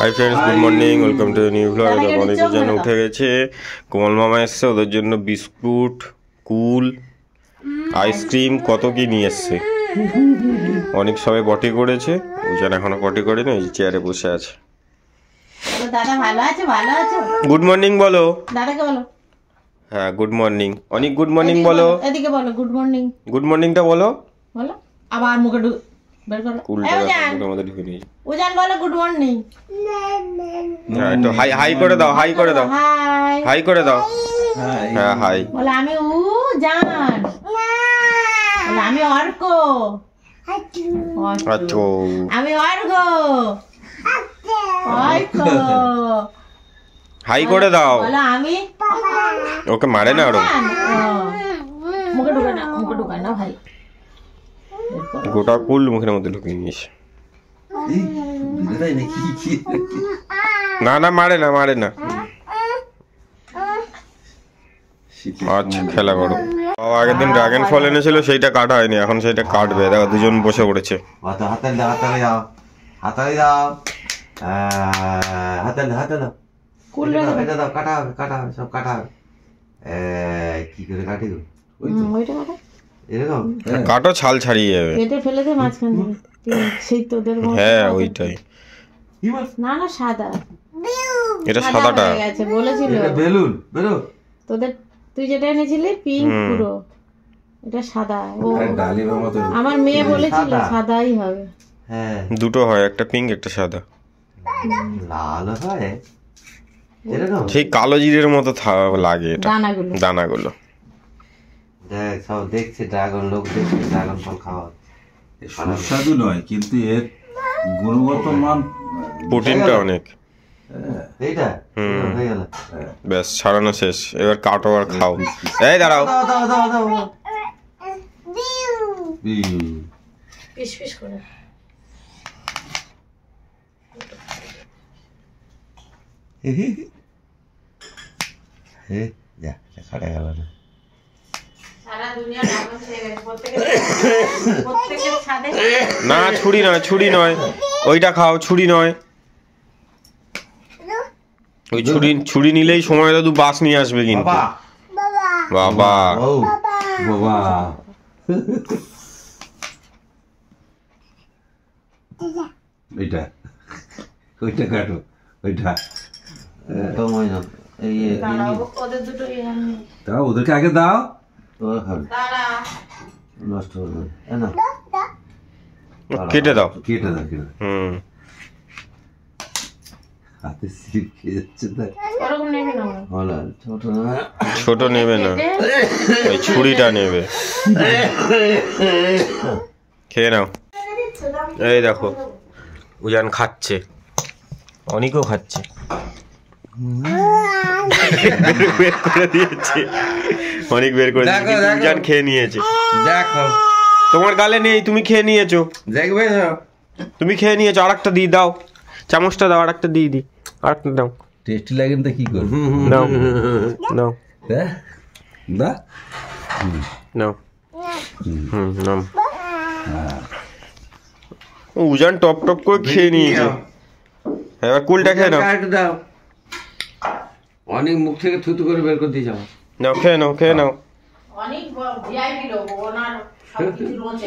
Hi friends, good morning, welcome to new blog. অনেকজন উঠে গেছে, কোমল মামা এসছে, ওদের জন্য বিস্কুট, কুল, আইসক্রিম কত কি নিয়ে এসছে। অনেক সবাই পটি করেছে, ওজন এখনো পটি করেনি, ওই চেয়ারে বসে আছে। দাদা ভালো আছে? ভালো আছো? গুড মর্নিং বলো দাদাকে বলো। হ্যাঁ, গুড মর্নিং। অনেক গুড মর্নিং বলো। এদিকে বলো গুড মর্নিং। গুড মর্নিংটা বলো। বলো আবার মুখে বের করো। কুলটা মুখের মধ্যে ঢুকে নিয়ে উজান বলো গুড মর্নিং। হ্যাঁ, একটু হাই হাই করে দাও, হাই করে দাও, হাই হাই করে দাও। হ্যাঁ, হাই বলো। আমি উজান। বলো আমি অর্ক। আচ্ছা, আমি অর্ক। অর্ক। হাই করে দাও। বলো আমি ওকে মারে না আরো। মুখে ঢুকে না, মুখে ঢুকে না ভাই। গোটা কুল মুখের মধ্যে ঢুকে নিয়েছে। না না, মারে না, মারে না। আচ্ছা, খেলা করো। বাবা আগের দিন ড্রাগন ফল এনেছিল, সেইটা কাটা হয়নি, এখন সেইটা কাটবে। দেখো দুজন বসে পড়েছে। হাতালে দাও, হাতালে দাও, হাতালে দাও, এটা দাও, কাটা হবে, কাটা হবে, সব কাটা হবে। কি করে কাটি গো? ওইটা কাটো। এরকম কাটো, ছাল ছাড়িয়ে যাবে। কেটে ফেলে দে মাঝখান থেকে। সেই তোদের হ্যাঁ, ওইটাই। না না, সাদা। এটা সাদাটা হয়ে গেছে বলেছিল। এটা বেলুন, বেরো। তোদের তুই যেটা এনেছিলি পিঙ্ক পুরো, এটা সাদা। ও ডালিমের মতো। আমার মেয়ে বলেছিল সাদাই হবে। হ্যাঁ, দুটো হয়, একটা পিঙ্ক একটা সাদা। লাল হয় এরকম। সেই কালো জিরের মতো লাগে এটা, দানাগুলো। দানাগুলো। দেখ সব দেখছে, ড্রাগন লোক দেখছে ড্রাগন ফল খাওয়া। সুস্বাদু নয়, কিন্তু এর গুণগত মান, প্রোটিনটা অনেক। এইটা হয়ে গেল। ব্যাস, ছাড়ানো শেষ। এবার কাটো আর খাও। এই দাঁড়াও। দাও দাও দাও দাও। পিস পিস করে। যা, খাড়া গেল না। সারা দুনিয়া ড্রাগন খেয়ে গেছে প্রত্যেকের ছাদে। না, ছুরি নয়, ছুরি নয়, ওইটা খাও, ছুরি নয়। ওই ছুরি নিলেই সময় দাদু বাস নিয়ে আসবে কিন্তু। বাবা ও বাবা, ওইটা ওইটা কাটো, ওইটা তোমায় না। এই ওদের দুটো দাও, ওদেরকে আগে দাও। ওরা খাবে, নষ্ট হবে না। কেটে দাও, কেটে দাও, কেটে দাও। হাতে সিপ খেয়ে যাচ্ছে। ওরকম নেবে না। হলো ছোট না, ছোট নেবে না, ওই ছুরিটা নেবে। খেয়ে নাও। এই দেখো, উজান খাচ্ছে, অনেকও খাচ্ছে। বের করে দিয়েছে, অনেক বের করে দিয়েছে, কিন্তু উজান খেয়ে নিয়েছে। দেখো তোমার গালে নেই, তুমি খেয়ে নিয়েছো। দেখবে তুমি খেয়ে নিয়েছো। আরেকটা দিয়ে দাও, চামচটা দাও, আরেকটা দিয়ে দিই, আরেকটা দাও। টেস্টি লাগেন তো কি করবো? নাও নাও না, নাও। নাও। উজান টপ টপ করে খেয়ে নিয়েছে। এবার কুলটা খেয়ে নাও। দাও, অনেক মুখ থেকে থুতু করে বের করে দিয়ে যাও। নাও, খেয়ে নাও, খেয়ে নাও। অনেক ভিআইপি লোক, ওনার সবকিছু রোচে।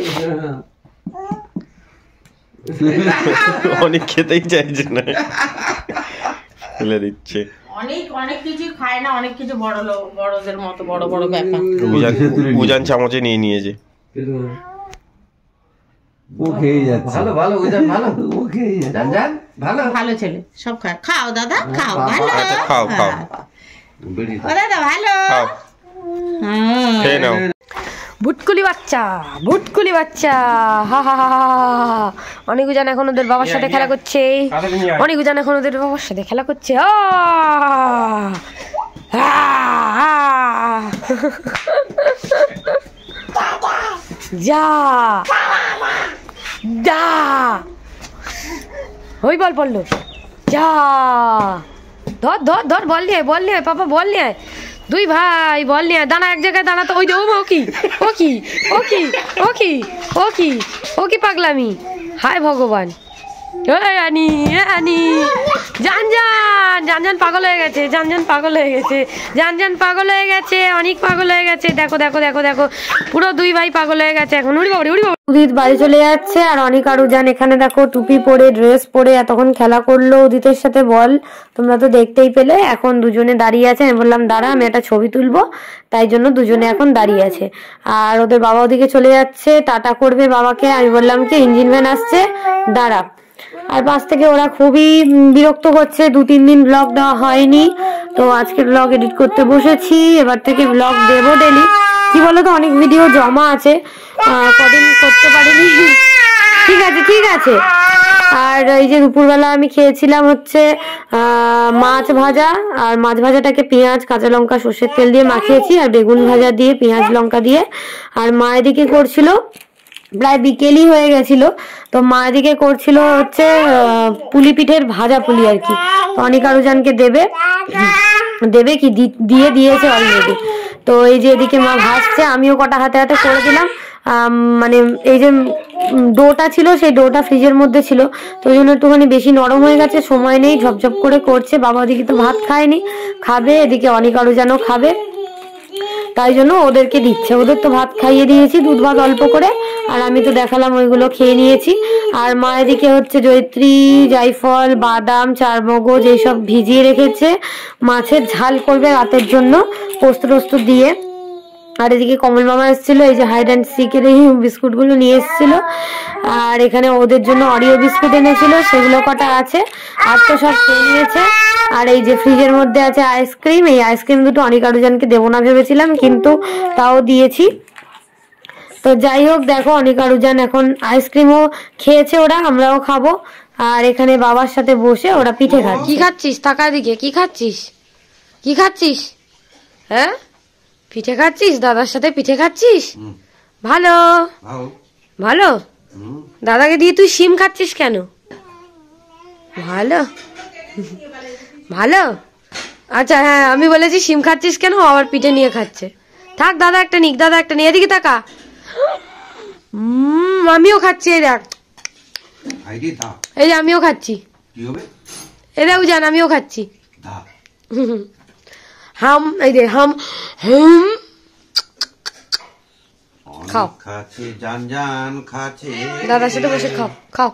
অনেক খেতেই চাইছে না, ফেলে দিচ্ছে। অনেক অনেক কিছু খায় না, অনেক কিছু বড় লোক, বড়দের মতো বড় বড় ব্যাপার। উজান চামচে নিয়ে নিয়েছে। ও খেয়ে যাচ্ছে। ভালো ভালো, ওইটা ভালো, ও খেয়ে যান যান, ভালো ভালো ছেলে, সব খায়। খাও দাদা, খাও। ভালো। আচ্ছা, খাও খাও ও দাদা ভালো। খাও, খেয়ে নাও। ভুটকুলি বাচ্চা, ভুটকুলি বাচ্চা, হা হা হা হা। অনেক উজান এখন ওদের বাবার সাথে খেলা করছে। অনেক উজান এখন ওদের বাবার সাথে খেলা করছে। যা যা, ওই বল পড়লো। যা, ধর ধর ধর, বল নিয়ে, বল নিয়ে, পাপা বল নিয়ে। দুই ভাই বল নিয়ে, দানা এক জায়গায় দানা তো ওই যে ও কি ও কি ও কি ও কি ও কি ও কি পাগলামি। হায় ভগবান, আনি আনি জান পাগল হয়ে গেছে, জান পাগল হয়ে গেছে, জান পাগল হয়ে গেছে, অনেক পাগল হয়ে গেছে। দেখো দেখো দেখো দেখো পুরো দুই ভাই পাগল হয়ে গেছে এখন। উড়ি বাবা উড়ি বাবা। উদিত বাড়ি চলে যাচ্ছে আর অনেক আরো জান এখানে দেখো টুপি পরে ড্রেস পরে এতক্ষণ খেলা করলো উদিতের সাথে। বল তোমরা তো দেখতেই পেলে। এখন দুজনে দাঁড়িয়ে আছে। আমি বললাম দাঁড়া আমি একটা ছবি তুলবো, তাই জন্য দুজনে এখন দাঁড়িয়ে আছে। আর ওদের বাবা ওদিকে চলে যাচ্ছে, টাটা করবে বাবাকে। আমি বললাম কি ইঞ্জিন ভ্যান আসছে দাঁড়া। আর পাশ থেকে ওরা খুবই বিরক্ত করছে, 2-3 দিন ব্লগ দেওয়া হয়নি, তো আজকে ব্লগ এডিট করতে বসেছি। এবার থেকে ব্লগ দেবো ডেলি। কি বলতো অনেক ভিডিও জমা আছে, কদিন করতে পারিনি। ঠিক আছে ঠিক আছে। আর এই যে দুপুরবেলা আমি খেয়েছিলাম হচ্ছে মাছ ভাজা, আর মাছ ভাজাটাকে পেঁয়াজ কাঁচা লঙ্কা সর্ষের তেল দিয়ে মাখিয়েছি, আর বেগুন ভাজা দিয়ে পেঁয়াজ লঙ্কা দিয়ে। আর মা এদিকে করছিল, প্রায় বিকেলই হয়ে গেছিল, তো মা এদিকে করছিল হচ্ছে পুলি পিঠের ভাজা পুলি আর কি। তো অনেক আরো জানকে দেবে কি দিয়ে দিয়েছে অলরেডি। তো এই যে এদিকে মা ভাজছে, আমিও কটা হাতে হাতে করে দিলাম। মানে এই যে ডোটা ছিল সেই ডোটা ফ্রিজের মধ্যে ছিল, তো ওই জন্য একটুখানি বেশি নরম হয়ে গেছে, সময় নেই, ঝপঝপ করে করছে। বাবা ওদিকে তো ভাত খায়নি, খাবে, এদিকে অনেক আরো যেন খাবে, তাই জন্য ওদেরকে দিচ্ছে। ওদের তো ভাত খাইয়ে দিয়েছি, দুধ ভাত অল্প করে, আর আমি তো দেখালাম ওইগুলো খেয়ে নিয়েছি। আর মা এদিকে হচ্ছে জয়িত্রী, জায়ফল, বাদাম, চারমগজ এইসব ভিজিয়ে রেখেছে, মাছের ঝাল করবে রাতের জন্য পোস্ত টোস্ত দিয়ে। আর এদিকে কমল মামা এসেছিল, এই যে হাইড অ্যান্ড সিকের এই বিস্কুটগুলো নিয়ে এসেছিল। আর এখানে ওদের জন্য অরিও বিস্কুট এনেছিল, সেগুলো কটা আছে, আর তো সব খেয়ে নিয়েছে। আর এই যে ফ্রিজের মধ্যে আছে আইসক্রিম, এই আইসক্রিম দুটো অনেক আরুজানকে দেবো না ভেবেছিলাম, কিন্তু তাও দিয়েছি। তো যাই হোক দেখো অনেক আরুজান এখন আইসক্রিমও খেয়েছে, ওরা আমরাও খাবো। আর এখানে বাবার সাথে বসে ওরা পিঠে খাচ্ছে। কি খাচ্ছিস টাকা দিকে? কি খাচ্ছিস? কি খাচ্ছিস? হ্যাঁ পিঠে খাচ্ছিস? দাদার সাথে পিঠে খাচ্ছিস? ভালো ভালো। দাদাকে দিয়ে তুই শিম খাচ্ছিস কেন? ভালো ভালো। আচ্ছা হ্যাঁ আমি বলেছি শিম খাচ্ছিস কেন, আবার পিঠে নিয়ে খাচ্ছে। থাক দাদা একটা নিক, দাদা একটা নিয়ে। এদিকে তাকা। আমিও খাচ্ছি, এই দেখ, এই যে আমিও খাচ্ছি, এই দেখ জান আমিও খাচ্ছি। হাম এই দে হাম হুম খাও, খাচ্ছে জান জান খাচ্ছে, দাদার সাথে বসে খাও খাও।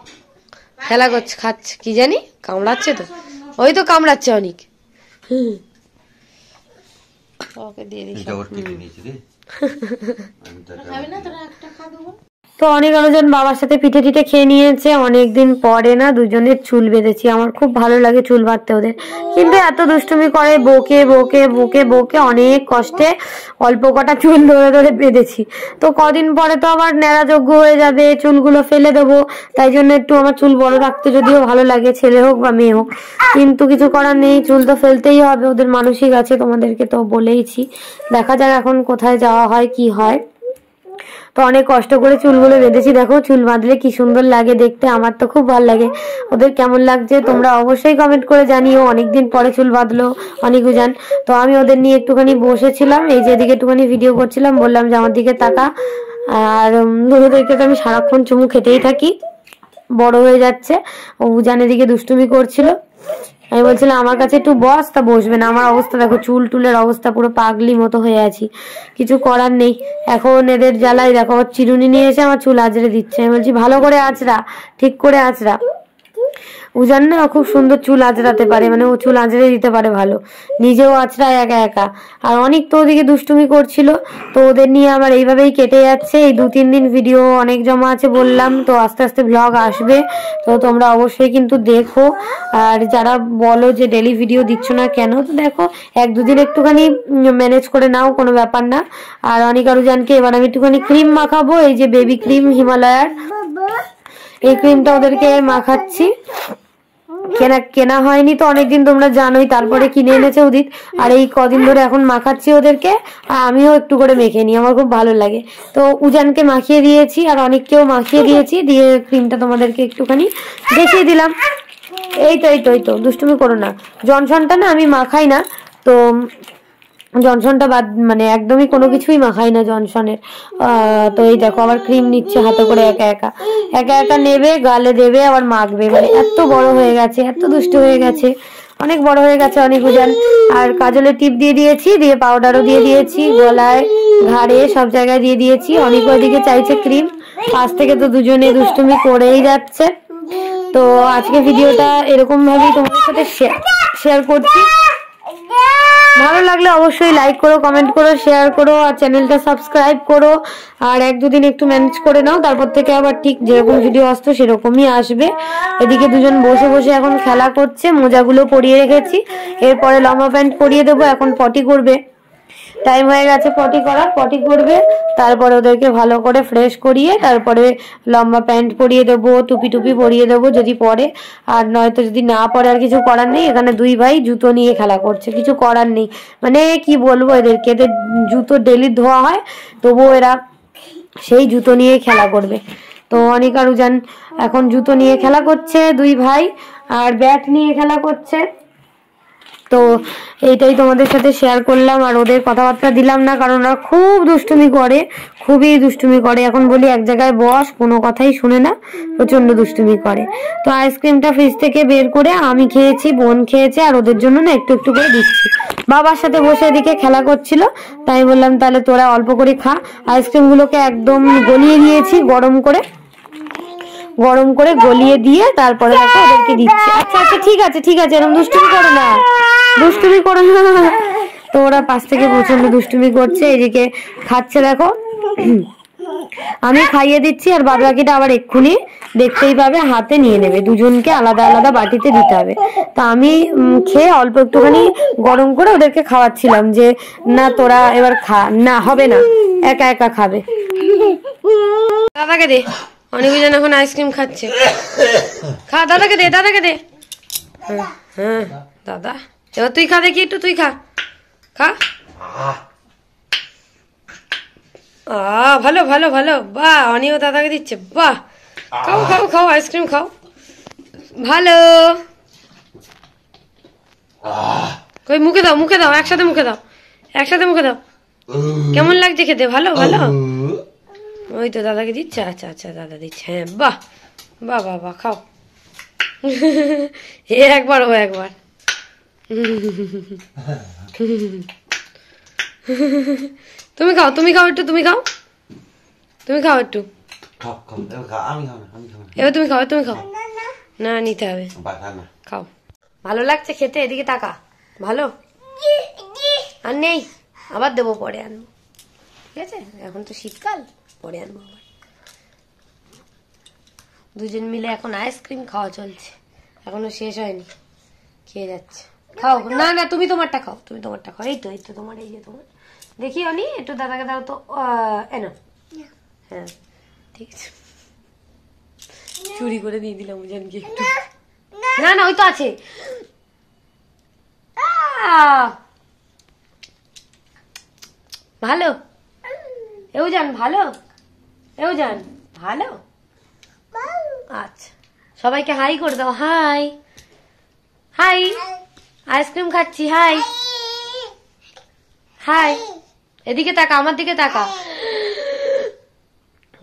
খেলা করছে, খাচ্ছে, কি জানি কামড়াচ্ছে তো, ওই তো কামড়াচ্ছে অনেক। ওকে দিয়ে দিই। তো অনেক আলোজন বাবার সাথে পিঠে টিঠে খেয়ে নিয়েছে। অনেকদিন পরে না দুজনের চুল বেঁধেছি, আমার খুব ভালো লাগে চুল বাঁধতে ওদের, কিন্তু এত দুষ্টুমি করে, বকে বকে বকে বকে অনেক কষ্টে অল্প কটা চুল ধরে ধরে বেঁধেছি। তো কদিন পরে তো আবার ন্যাড়াযোগ্য হয়ে যাবে, চুলগুলো ফেলে দেবো, তাই জন্য একটু আমার চুল বড় রাখতে যদিও ভালো লাগে, ছেলে হোক বা মেয়ে হোক, কিন্তু কিছু করার নেই, চুল তো ফেলতেই হবে, ওদের মানসিক আছে, তোমাদেরকে তো বলেইছি। দেখা যাক এখন কোথায় যাওয়া হয় কি হয়। তো অনেক কষ্ট করে চুলগুলো বেঁধেছি, দেখো চুল বাঁধলে কি সুন্দর লাগে দেখতে, আমার তো খুব ভালো লাগে। ওদের কেমন লাগছে তোমরা অবশ্যই কমেন্ট করে জানিও। অনেকদিন পরে চুল বাঁধলো অনেক জান। তো আমি ওদের নিয়ে একটুখানি বসেছিলাম, এই যে এদিকে একটুখানি ভিডিও করছিলাম, বললাম যে আমার দিকে তাকা। আর ওদেরকে তো আমি সারাক্ষণ চুমু খেতেই থাকি, বড় হয়ে যাচ্ছে। ও উজান এদিকে দুষ্টুমি করছিল, আমি বলছিলাম আমার কাছে একটু বস, তা বসবে না। আমার অবস্থা দেখো, চুল টুলের অবস্থা পুরো পাগলি মতো হয়ে আছি, কিছু করার নেই। এখন এদের জ্বালাই দেখো, চিরুনি নিয়ে এসে আমার চুল আঁচড়ে দিচ্ছে। আমি বলছি ভালো করে আঁচড়া, ঠিক করে আঁচড়া। উজান না খুব সুন্দর চুল আঁচড়াতে পারে, মানে ও চুল আঁচড়ে দিতে পারে ভালো, নিজেও আঁচড়ায় একা একা। আর অনেক তো ওদিকে দুষ্টুমি করছিল, তো ওদের নিয়ে আমার এইভাবেই কেটে যাচ্ছে। এই 2-3 দিন ভিডিও অনেক জমা আছে বললাম, তো আস্তে আস্তে ব্লগ আসবে, তো তোমরা অবশ্যই কিন্তু দেখো। আর যারা বলো যে ডেলি ভিডিও দিচ্ছ না কেন, তো দেখো 1-2 দিন একটুখানি ম্যানেজ করে নাও, কোনো ব্যাপার না। আর অনেক আরো জানকে এবার আমি একটুখানি ক্রিম মাখাবো, এই যে বেবি ক্রিম হিমালয়ার, এই ক্রিমটা ওদেরকে মাখাচ্ছি। কেনা হয়নি তো অনেকদিন, তোমরা জানোই, তারপরে কিনে এনেছে উদিত। আর এই কদিন ধরে এখন মাখাচ্ছি ওদেরকে, আর আমিও একটু করে মেখে নিই, আমার খুব ভালো লাগে। তো উজানকে মাখিয়ে দিয়েছি, আর অনেককেও মাখিয়ে দিয়েছি, দিয়ে ক্রিমটা তোমাদেরকে একটুখানি দেখিয়ে দিলাম। এই তো দুষ্টুমি করো না, জনসনটা না আমি মাখাই না, তো জনসনটা বাদ, মানে একদমই কোনো কিছুই মাখাই না জনসনের। তো এই দেখো আবার ক্রিম নিচ্ছে হাতে করে একা একা একা একা নেবে, গালে দেবে, আবার মাখবে। মানে এত বড় হয়ে গেছে, এত দুষ্ট হয়ে গেছে, অনেক বড় হয়ে গেছে অনেক উজান। আর কাজলের টিপ দিয়ে দিয়েছি, দিয়ে পাউডারও দিয়ে দিয়েছি, গলায় ঘাড়ে সব জায়গায় দিয়ে দিয়েছি। অনেক ওইদিকে চাইছে ক্রিম, পাশ থেকে তো দুজনে দুষ্টুমি করেই যাচ্ছে। তো আজকে ভিডিওটা এরকম ভাবেই তোমাদের সাথে শেয়ার করছি। ভালো লাগলে অবশ্যই লাইক করো, কমেন্ট করো, শেয়ার করো, আর চ্যানেলটা সাবস্ক্রাইব করো। আর 1-2 দিন একটু ম্যানেজ করে নাও, তারপর থেকে আবার ঠিক যেরকম ভিডিও আসতো সেরকমই আসবে। এদিকে দুজন বসে বসে এখন খেলা করছে, মোজাগুলো পরিয়ে রেখেছি, এরপরে লম্বা প্যান্ট পরিয়ে দেবো। এখন পটি করবে, টাইম হয়ে গেছে পটি করার, পটি করবে, তারপরে ওদেরকে ভালো করে ফ্রেশ করিয়ে তারপরে লম্বা প্যান্ট পরিয়ে দেবো, টুপি টুপি পরিয়ে দেবো যদি পরে। আর নয়তো যদি না পরে আর কিছু করার নেই। এখানে 2 ভাই জুতো নিয়ে খেলা করছে, কিছু করার নেই, মানে কি বলবো এদেরকে, এদের জুতো ডেলি ধোয়া হয়, তবুও এরা সেই জুতো নিয়ে খেলা করবে। তো অনিক আর উজান এখন জুতো নিয়ে খেলা করছে 2 ভাই, আর ব্যাট নিয়ে খেলা করছে। তো এইটাই তোমাদের সাথে শেয়ার করলাম। আর ওদের কথাবার্তা দিলাম না, কারণ ওরা খুব দুষ্টুমি করে, খুবই দুষ্টুমি করে। এখন বলি এক জায়গায় বস, কোনো কথাই শুনে না, প্রচন্ড দুষ্টুমি করে। তো আইসক্রিমটা ফ্রিজ থেকে বের করে আমি খেয়েছি, বোন খেয়েছে, আর ওদের জন্য না একটু একটু করে দিচ্ছি। বাবার সাথে বসে এদিকে খেলা করছিল, তাই বললাম তাহলে তোরা অল্প করে খা। আইসক্রিমগুলোকে একদম গলিয়ে দিয়েছি, গরম করে গলিয়ে দিয়ে তারপরে দেখো ওদেরকে দিচ্ছি। আচ্ছা আচ্ছা ঠিক আছে ঠিক আছে, এরকম দুষ্টুমি করো না, দুষ্টুমি করো না। তো ওরা পাশ থেকে প্রচন্ড দুষ্টুমি করছে, এদিকে খাচ্ছে দেখো, আমি খাইয়ে দিচ্ছি, আর বাদ বাকিটা আবার এক্ষুনি দেখতেই পাবে হাতে নিয়ে নেবে। দুজনকে আলাদা আলাদা বাটিতে দিতে হবে। তা আমি খেয়ে অল্প একটুখানি গরম করে ওদেরকে খাওয়াচ্ছিলাম, যে না তোরা এবার খা, না হবে না, একা একা খাবে। দাদাকে দে, অনেকজন এখন আইসক্রিম খাচ্ছে, খা, দাদাকে দে, দাদাকে দে। হ্যাঁ দাদা, এবার তুই খা, দেখি একটু, তুই খা, খা। ভালো ভালো ভালো, বাহ, অনিও দাদাকে দিচ্ছে, বাহ, খাও খাও খাও, আইসক্রিম খাও, ভালো। কই মুখে দাও, মুখে দাও, একসাথে মুখে দাও, একসাথে মুখে দাও। কেমন লাগছে খেতে? ভালো ভালো, ওই তো দাদাকে দিচ্ছে, আচ্ছা আচ্ছা দাদা দিচ্ছে, হ্যাঁ, বাহ বাহ বাহ বাহ, খাও। এ একবার, ও একবার। তুমি খাও, তুমি খাও একটু, তুমি খাও, তুমি খাও একটু, এবার তুমি খাও, তুমি খাও, না নিতে হবে, খাও। ভালো লাগছে খেতে? এদিকে তাকা, ভালো। আর নেই, আবার দেবো, পরে আনবো, ঠিক আছে? এখন তো শীতকাল, পরে আনবো আবার। দুজন মিলে এখন আইসক্রিম খাওয়া চলছে, এখনো শেষ হয়নি, খেয়ে যাচ্ছে। খাও, না না তুমি তোমারটা খাও, তুমি তোমারটা খাও, এই তো এই তো তোমার, এই যে তোমার। দেখি অনি একটু দাদাকে দাও তো, এনো, হ্যাঁ ঠিক আছে। চুরি করে দিয়ে দিলাম উজানকে একটু, না না ওই তো আছে। ভালো এউজান, ভালো এউজান, ভালো। আচ্ছা, সবাইকে হাই করে দাও, হাই হাই, আইসক্রিম খাচ্ছি, হাই হাই। এদিকে তাকা, আমার দিকে তাকা।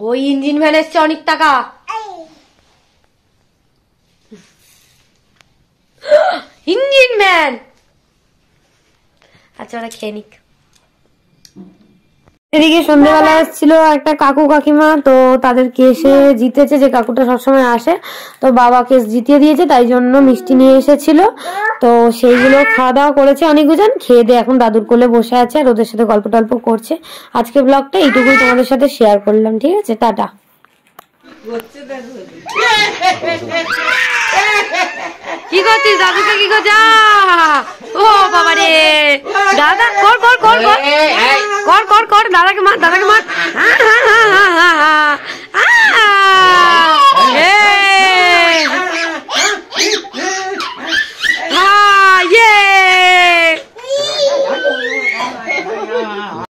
ওই ইঞ্জিন ভ্যান এসছে, অনেক টাকা। ইঞ্জিন ভ্যান, আচ্ছা ওরা খেয়ে নিক। এদিকে সন্ধ্যেবেলা এসেছিল একটা কাকু কাকিমা, তো তাদের কেসে জিতেছে, যে কাকুটা সবসময় আসে, তো বাবা কেস জিতিয়ে দিয়েছে, তাই জন্য মিষ্টি নিয়ে এসেছিল। তো সেইগুলো খাওয়া দাওয়া করেছে অনেকজন, খেয়ে দিয়ে এখন দাদুর কোলে বসে আছে, আর ওদের সাথে গল্প টল্প করছে। আজকে ব্লগটা এইটুকুই তোমাদের সাথে শেয়ার করলাম, ঠিক আছে? টাটা। কি করছিস? দাদুকে কি করছিস? ও বাবা রে, দাদা কর কর কর কর কর কর কর, দাদাকে মার, দাদাকে মার।